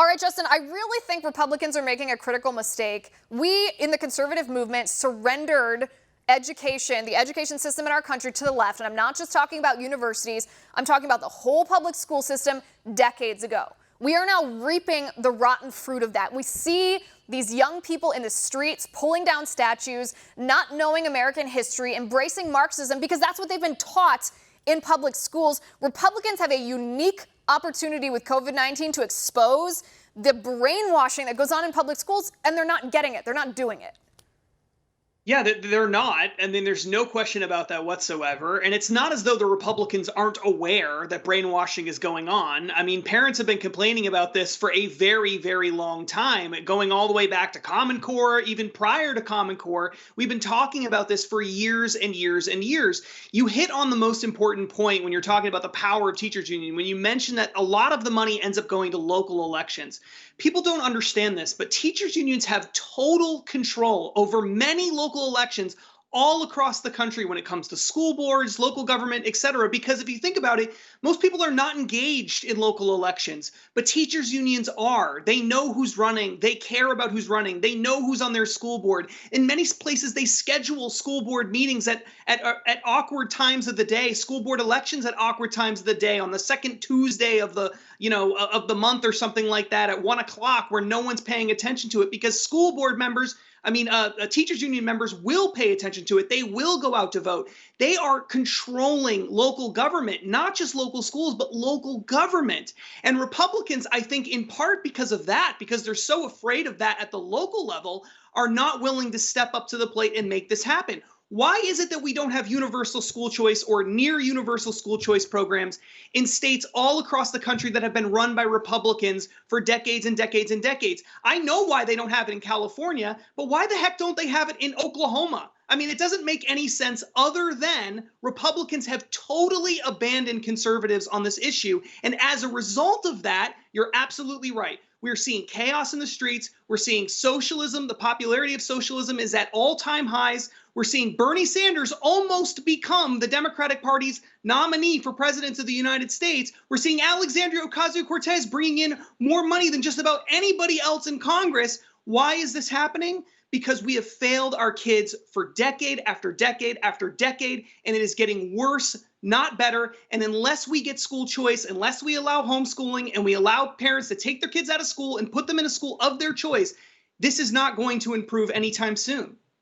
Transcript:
All right, Justin, I really think Republicans are making a critical mistake. We, in the conservative movement, surrendered education, the education system in our country, to the left. And I'm not just talking about universities, I'm talking about the whole public school system decades ago. We are now reaping the rotten fruit of that. We see these young people in the streets pulling down statues, not knowing American history, embracing Marxism, because that's what they've been taught in public schools. Republicans have a unique opportunity with COVID-19 to expose the brainwashing that goes on in public schools, and they're not getting it. They're not doing it. Yeah, they're not. I mean, there's no question about that whatsoever. And it's not as though the Republicans aren't aware that brainwashing is going on. I mean, parents have been complaining about this for a very, very long time, going all the way back to Common Core, even prior to Common Core. We've been talking about this for years and years and years. You hit on the most important point when you're talking about the power of teachers union, when you mention that a lot of the money ends up going to local elections. People don't understand this, but teachers unions have total control over many local elections all across the country when it comes to school boards, local government, et cetera. Because if you think about it, most people are not engaged in local elections, but teachers unions are. They know who's running. They care about who's running. They know who's on their school board. In many places, they schedule school board meetings at awkward times of the day, school board elections at awkward times of the day, on the second Tuesday of the month or something like that at 1 o'clock, where no one's paying attention to it, because school board members, teachers union members will pay attention to it. They will go out to vote. They are controlling local government, not just local schools, but local government. And Republicans, I think in part because of that, because they're so afraid of that at the local level, are not willing to step up to the plate and make this happen. Why is it that we don't have universal school choice or near universal school choice programs in states all across the country that have been run by Republicans for decades and decades and decades? I know why they don't have it in California, but why the heck don't they have it in Oklahoma? I mean, it doesn't make any sense other than Republicans have totally abandoned conservatives on this issue. And as a result of that, you're absolutely right. We're seeing chaos in the streets. We're seeing socialism. The popularity of socialism is at all-time highs. We're seeing Bernie Sanders almost become the Democratic Party's nominee for president of the United States. We're seeing Alexandria Ocasio-Cortez bringing in more money than just about anybody else in Congress. Why is this happening? Because we have failed our kids for decade after decade after decade, and it is getting worse, not better. And unless we get school choice, unless we allow homeschooling and we allow parents to take their kids out of school and put them in a school of their choice, this is not going to improve anytime soon.